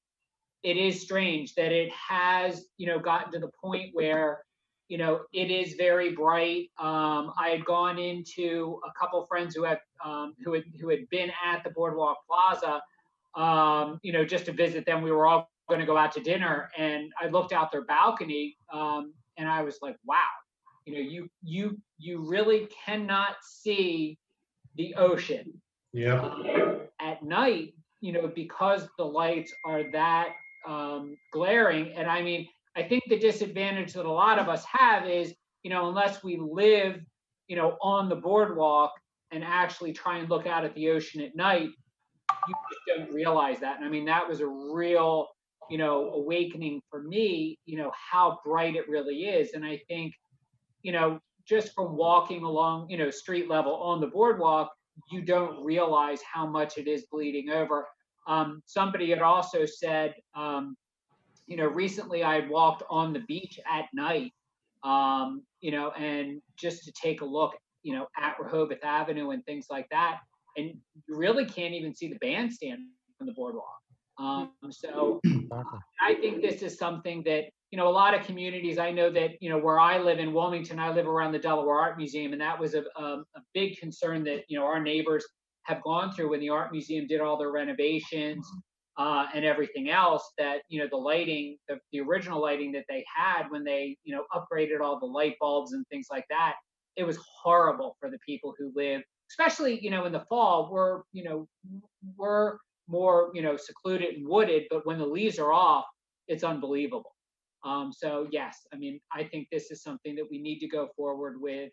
it is strange that it has, gotten to the point where, it is very bright. I had gone into a couple friends who had been at the Boardwalk Plaza, just to visit them. We were all going to go out to dinner, and I looked out their balcony, and I was like, wow, you really cannot see the ocean. Yeah. At night, because the lights are that glaring. And I mean, I think the disadvantage that a lot of us have is, unless we live, on the boardwalk and actually try and look out at the ocean at night, you just don't realize that. And I mean, that was a real, awakening for me, how bright it really is. And I think, just from walking along, street level on the boardwalk, you don't realize how much it is bleeding over. Somebody had also said, recently I had walked on the beach at night, and just to take a look, at Rehoboth Avenue and things like that. And you really can't even see the bandstand from the boardwalk. So I think this is something that, a lot of communities, I know that, where I live in Wilmington, I live around the Delaware Art Museum, and that was a big concern that, our neighbors have gone through when the Art Museum did all their renovations and everything else, that, the lighting, the original lighting that they had when they, upgraded all the light bulbs and things like that, it was horrible for the people who live, especially, in the fall, we're more, secluded and wooded, but when the leaves are off, it's unbelievable. So yes, I mean, I think this is something that we need to go forward with.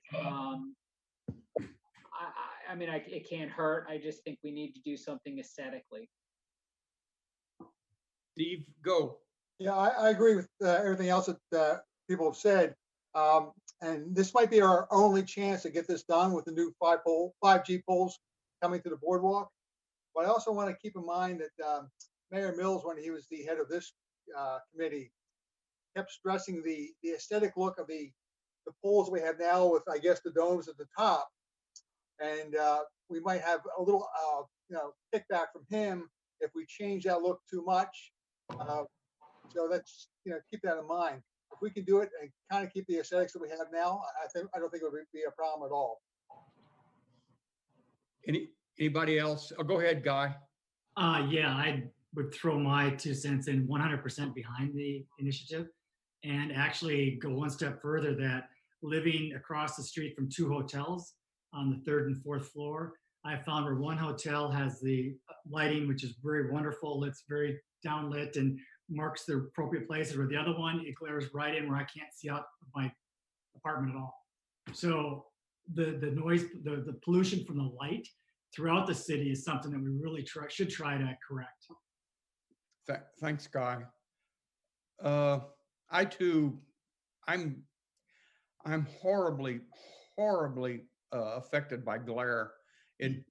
It can't hurt. I just think we need to do something aesthetically. Steve, go. Yeah, I agree with everything else that people have said. And this might be our only chance to get this done with the new 5G poles coming to the boardwalk. But I also want to keep in mind that Mayor Mills, when he was the head of this committee, kept stressing the aesthetic look of the poles we have now with, I guess, the domes at the top. And we might have a little, kickback from him if we change that look too much. So that's, keep that in mind. If we can do it and kind of keep the aesthetics that we have now, I don't think it would be a problem at all. Anybody else? Oh, go ahead, Guy. Yeah, I would throw my 2 cents in, 100% behind the initiative, and actually go one step further, that living across the street from 2 hotels on the 3rd and 4th floor, I found where one hotel has the lighting, which is very wonderful. It's very downlit and marks the appropriate places, where the other one, it glares right in where I can't see out of my apartment at all. So the noise, the pollution from the light throughout the city is something that we really should try to correct. Thanks, Guy. I too, I'm horribly affected by glare. It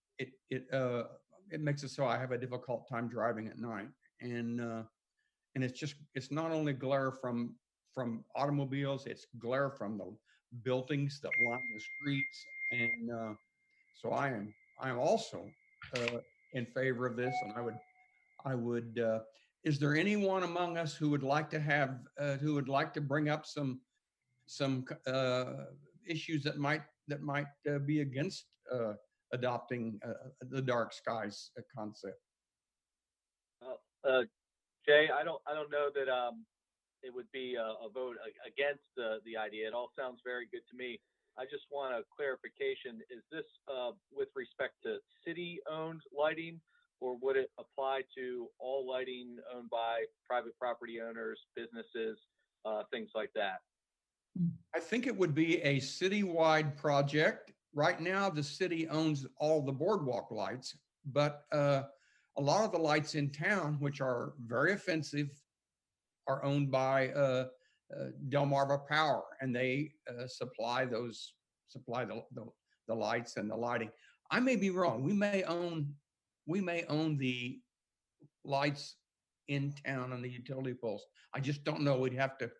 makes it so I have a difficult time driving at night, and it's not only glare from automobiles, it's glare from the buildings that line the streets, and so I am also in favor of this, and I would. Is there anyone among us who would like to bring up some issues that might be against adopting the dark skies concept? Jay, I don't know that it would be a vote against the idea. It all sounds very good to me. I just want a clarification. Is this with respect to city-owned lighting, or would it apply to all lighting owned by private property owners, businesses, things like that? I think it would be a citywide project. Right now, the city owns all the boardwalk lights, but a lot of the lights in town, which are very offensive, are owned by Delmarva Power, and they supply the lights and the lighting. I may be wrong. We may own the lights in town and the utility poles. I just don't know. We'd have to.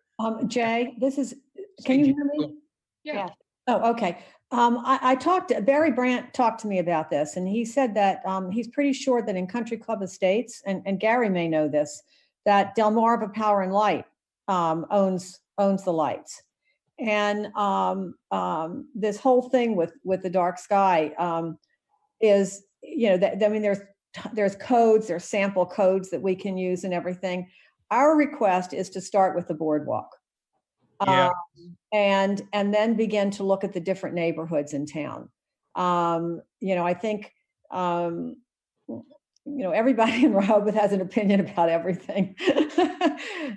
Jay, can you hear me? Yeah. Oh, okay. Barry Brandt talked to me about this, and he said that he's pretty sure that in Country Club Estates, and Gary may know this, that Delmarva Power and Light owns the lights. And this whole thing with the dark sky is, I mean, there's codes, there's sample codes that we can use and everything. Our request is to start with the boardwalk. Yeah. And then begin to look at the different neighborhoods in town. I think, everybody in Rehoboth has an opinion about everything.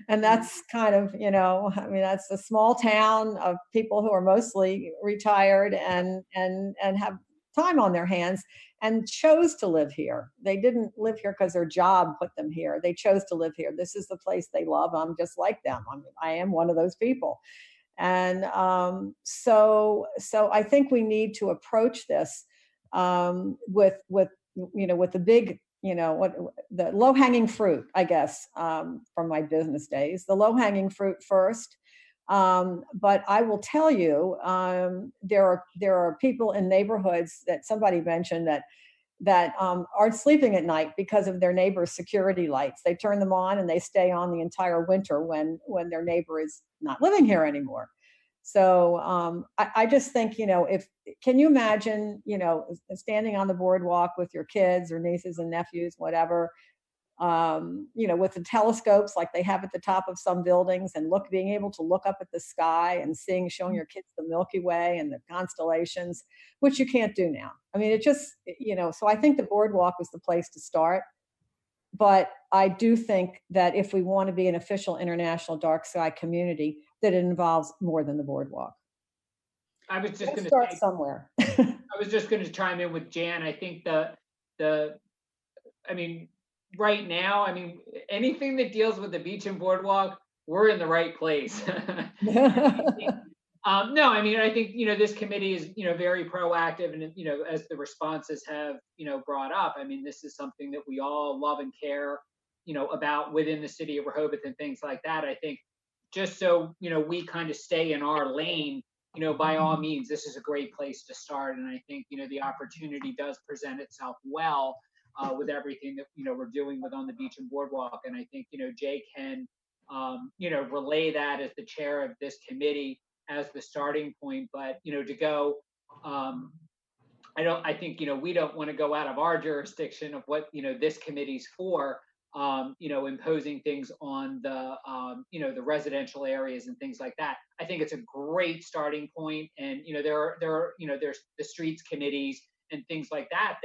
And that's kind of, I mean, that's a small town of people who are mostly retired and have time on their hands and chose to live here. They didn't live here because their job put them here. They chose to live here. This is the place they love. I'm just like them. I am one of those people. And so I think we need to approach this with the big, what the low hanging fruit, I guess, from my business days, the low hanging fruit first. But I will tell you, there are people in neighborhoods that somebody mentioned that aren't sleeping at night because of their neighbor's security lights. They turn them on and they stay on the entire winter when their neighbor is not living here anymore. So I just think, can you imagine, standing on the boardwalk with your kids or nieces and nephews, whatever, with the telescopes like they have at the top of some buildings and being able to look up at the sky and showing your kids the Milky Way and the constellations, which you can't do now. I mean, it just, so I think the boardwalk was the place to start. But I do think that if we want to be an official international dark sky community, that it involves more than the boardwalk. I was just going to start somewhere. I was just going to chime in with Jan. I think I mean, right now, I mean, anything that deals with the beach and boardwalk, we're in the right place. No, I mean, I think, this committee is, very proactive and, as the responses have, brought up, I mean, this is something that we all love and care, about within the city of Rehoboth and things like that. I think just so, we kind of stay in our lane, by all means, this is a great place to start. And I think, the opportunity does present itself well with everything that, we're doing with On the Beach and Boardwalk. And I think, Jay can, relay that as the chair of this committee as the starting point. But, to go, I think, we don't want to go out of our jurisdiction of what, this committee's for, imposing things on the, the residential areas and things like that. I think it's a great starting point. And, there's the streets committees and things like that,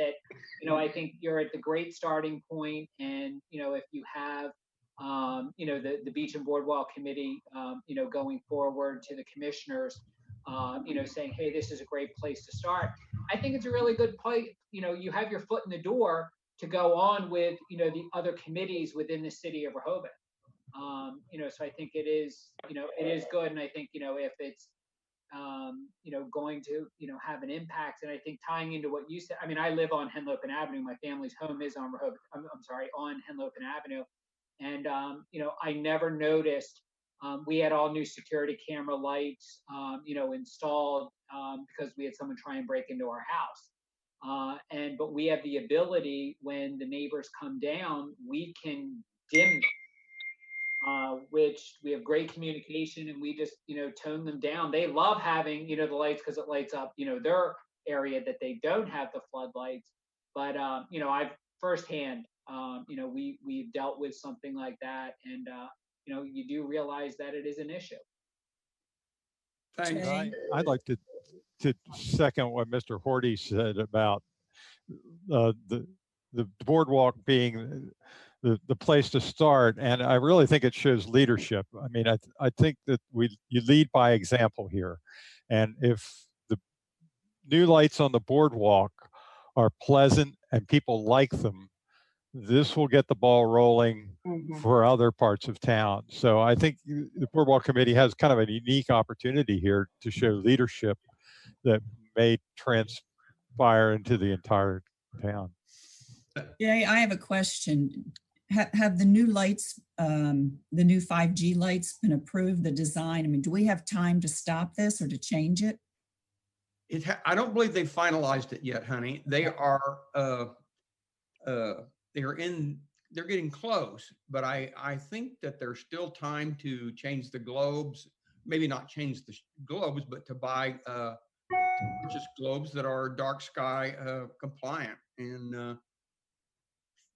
I think you're at the great starting point. And, if you have, the Beach and Boardwalk Committee, going forward to the commissioners, saying, hey, this is a great place to start. I think it's a really good place. You have your foot in the door to go on with, the other committees within the city of Rehoboth. So I think it is good. And I think, if it's, going to, have an impact. And I think tying into what you said, I mean, I live on Henlopen Avenue. My family's home is on Rehoboth. I'm sorry, on Henlopen Avenue. And, I never noticed, we had all new security camera lights, installed, because we had someone try and break into our house. But we have the ability when the neighbors come down, we can dim which we have great communication, and we just, tone them down. They love having, the lights because it lights up, their area that they don't have the floodlights. But, I've firsthand, we've dealt with something like that. And, you do realize that it is an issue. Thanks. I'd like to second what Mr. Horty said about the boardwalk being the place to start. And I really think it shows leadership. I mean, I think that you lead by example here. And if the new lights on the boardwalk are pleasant and people like them, this will get the ball rolling for other parts of town. So I think the Boardwalk Committee has kind of a unique opportunity here to show leadership that may transpire into the entire town. Jay, I have a question. Have the new lights, the new 5G lights been approved, the design? I mean, do we have time to stop this or to change it? I don't believe they finalized it yet, honey. They are, they're getting close, but I think that there's still time to change the globes, maybe not change the globes, but to buy purchase globes that are dark sky compliant. And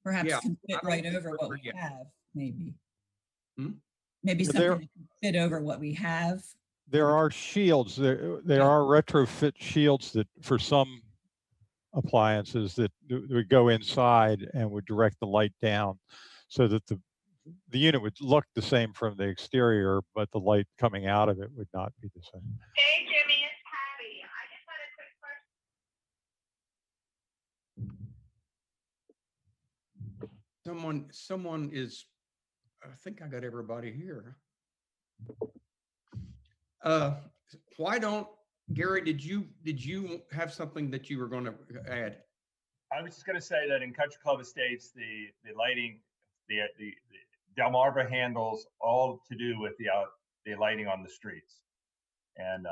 Perhaps yeah, can fit I don't right think over we're what there we yet. have, maybe. Hmm? Maybe There- something that can fit over what we have. There are shields, there Yeah. are retrofit shields that for some appliances that would go inside and would direct the light down so that the unit would look the same from the exterior, but the light coming out of it would not be the same. Hey, Jimmy, it's Patty. I just had a quick question. Someone is, I think I got everybody here. Why don't, Gary, did you have something that you were going to add? I was just going to say that in Country Club Estates, the lighting, the Delmarva handles all to do with the lighting on the streets. And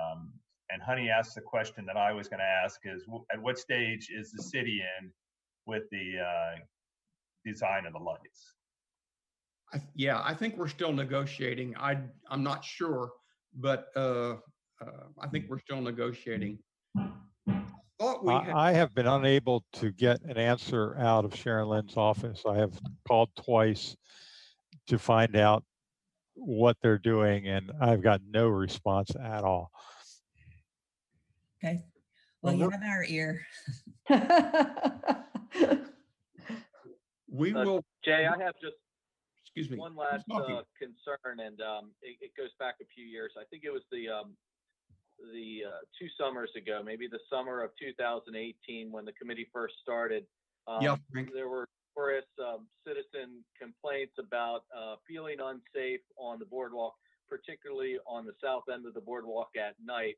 Honey asked the question that I was going to ask is, at what stage is the city in with the design of the lights? Yeah, I think we're still negotiating. I'm not sure, but I think we're still negotiating. I have been unable to get an answer out of Sharon Lynn's office. I have called twice to find out what they're doing, and I've got no response at all. Okay. Well, you have our ear. We will. Jay, I have just Excuse me. one last concern, and it goes back a few years. I think it was the 2 summers ago, maybe the summer of 2018, when the committee first started. Yeah, there were numerous citizen complaints about feeling unsafe on the boardwalk, particularly on the south end of the boardwalk at night.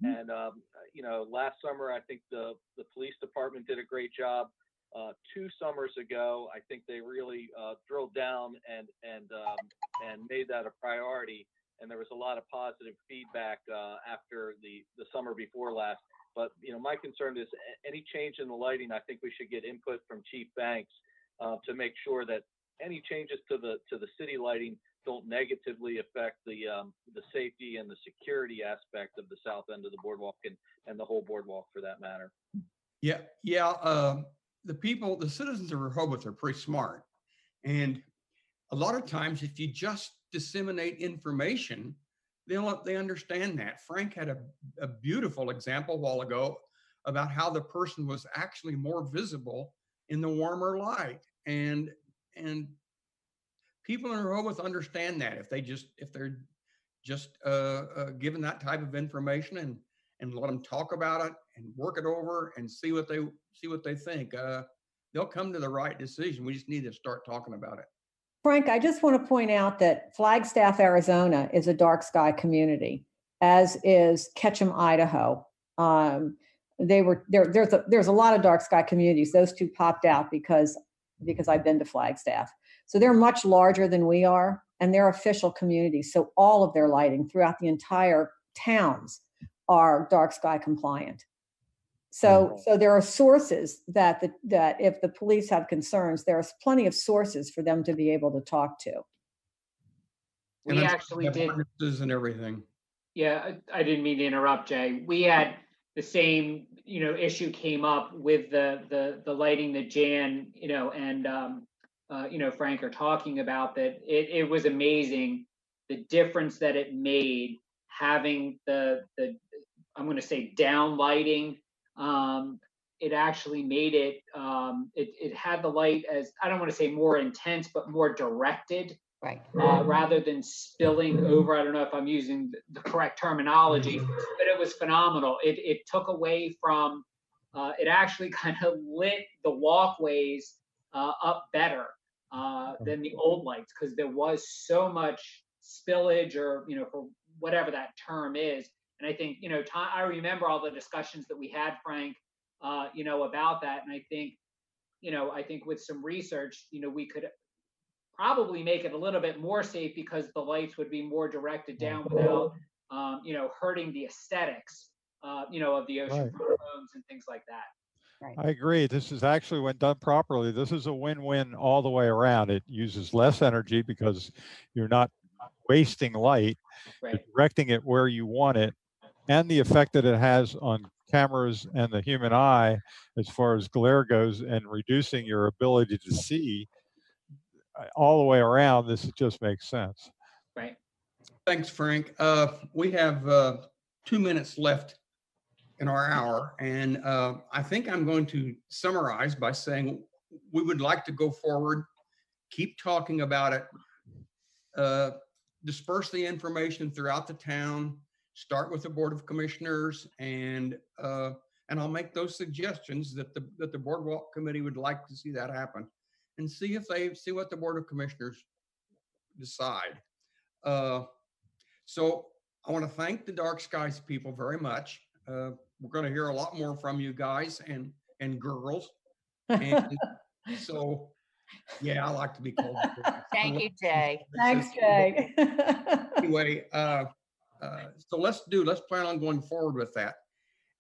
And you know, last summer I think the police department did a great job. 2 summers ago, I think they really drilled down and made that a priority. And there was a lot of positive feedback after the summer before last. But you know, my concern is any change in the lighting. I think we should get input from Chief Banks to make sure that any changes to the city lighting don't negatively affect the safety and the security aspect of the south end of the boardwalk and the whole boardwalk for that matter. Yeah. The citizens of Rehoboth are pretty smart, and a lot of times if you just disseminate information, they understand that. Frank had a beautiful example a while ago about how the person was actually more visible in the warmer light, and people in Rehoboth understand that if they're just given that type of information and let them talk about it and work it over and see what they think, they'll come to the right decision. We just need to start talking about it. Frank, I just want to point out that Flagstaff, Arizona is a dark sky community, as is Ketchum, Idaho. There's a lot of dark sky communities. Those 2 popped out because I've been to Flagstaff. So they're much larger than we are, and they're official communities. So all of their lighting throughout the entire towns are dark sky compliant. So there are sources that if the police have concerns, there's plenty of sources for them to be able to talk to. We actually did and everything. Yeah, I didn't mean to interrupt, Jay. We had the same, issue came up with the lighting that Jan, and Frank are talking about. That it was amazing the difference that it made having the I'm going to say down lighting. It actually made it, it had the light as, I don't want to say more intense, but more directed. Right. Rather than spilling over. I don't know if I'm using the correct terminology, but it was phenomenal. It took away from, it actually kind of lit the walkways up better than the old lights, because there was so much spillage, or, for whatever that term is. And I think, I remember all the discussions that we had, Frank, about that. And I think with some research, we could probably make it a little bit more safe, because the lights would be more directed down without, hurting the aesthetics, of the oceanfront homes and things like that. Right. I agree. This is actually, when done properly, this is a win-win all the way around. It uses less energy because you're not wasting light, Right. directing it where you want it, and the effect that it has on cameras and the human eye as far as glare goes and reducing your ability to see all the way around, this just makes sense. Right. Thanks, Frank. We have 2 minutes left in our hour, and I think I'm going to summarize by saying we would like to go forward, keep talking about it, disperse the information throughout the town, start with the Board of Commissioners, and I'll make those suggestions that the Boardwalk Committee would like to see that happen, and see what the Board of Commissioners decide. So I want to thank the Dark Skies people very much. We're going to hear a lot more from you guys and girls. And so, yeah, I like to be called. Thank you, Jay. Thanks, Jay. Anyway, so let's plan on going forward with that.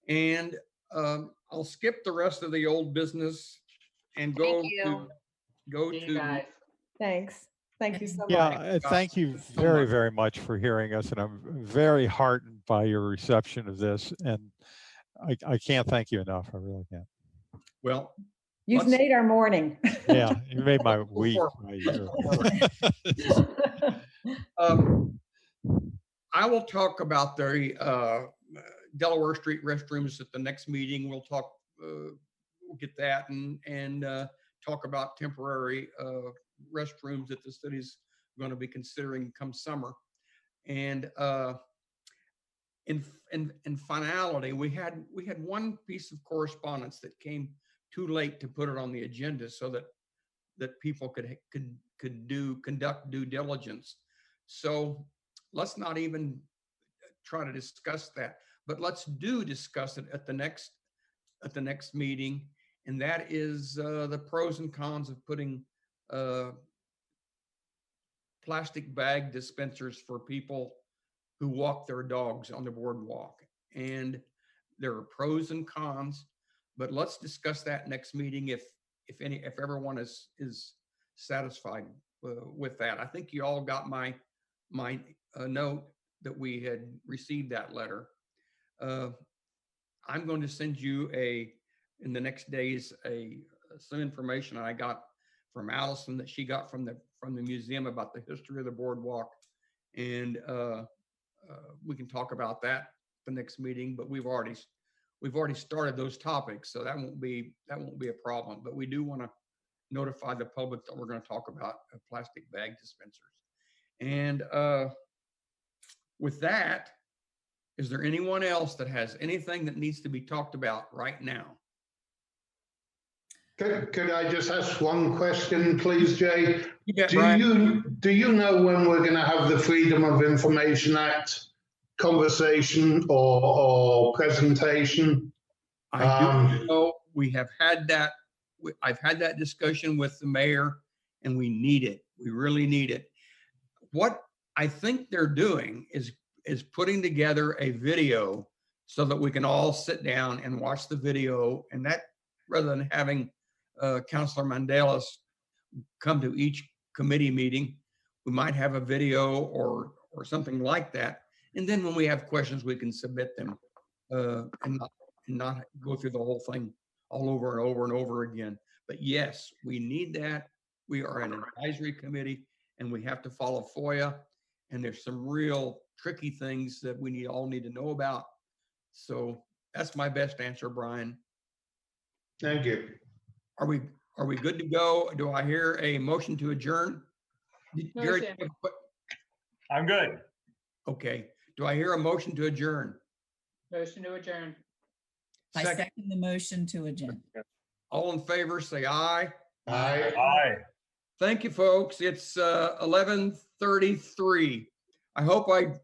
And I'll skip the rest of the old business and go Thank you. See you guys. Thanks. Thank you so much. Yeah, thank you very, very much for hearing us. And I'm very heartened by your reception of this. And I can't thank you enough. I really can't. Well, You've made our morning. Yeah, you made my week. I will talk about the Delaware Street restrooms at the next meeting. We'll talk, we'll get that and talk about temporary restrooms that the city's going to be considering come summer. And in finality, we had one piece of correspondence that came too late to put it on the agenda so that people could conduct due diligence. So let's not even try to discuss that, but let's discuss it at the next meeting. And that is the pros and cons of putting plastic bag dispensers for people who walk their dogs on the boardwalk. And there are pros and cons, but let's discuss that next meeting if everyone is satisfied with that. I think you all got my note that we had received that letter. I'm going to send you in the next days some information I got from Allison that she got from the museum about the history of the boardwalk, and we can talk about that the next meeting. But we've already started those topics, so that won't be a problem. But we do want to notify the public that we're going to talk about plastic bag dispensers. And with that, is there anyone else that has anything that needs to be talked about right now? Could I just ask one question, please, Jay? Yeah, do you know when we're going to have the Freedom of Information Act conversation or presentation? I do know we have had that. I've had that discussion with the mayor, and we need it. We really need it. What I think they're doing is putting together a video so that we can all sit down and watch the video, and that rather than having Councilor Mandelas come to each committee meeting, we might have a video or something like that. And then when we have questions, we can submit them and not go through the whole thing all over and over and over again. But yes, we need that. We are an advisory committee and we have to follow FOIA. And there's some real tricky things that we all need to know about. So that's my best answer, Brian. Thank you. Are we good to go? Do I hear a motion to adjourn? Gary, I'm good. okay. Do I hear a motion to adjourn? Motion to adjourn. I second the motion to adjourn. All in favor, say aye. Aye. Aye. Thank you, folks. It's 11:33. I hope I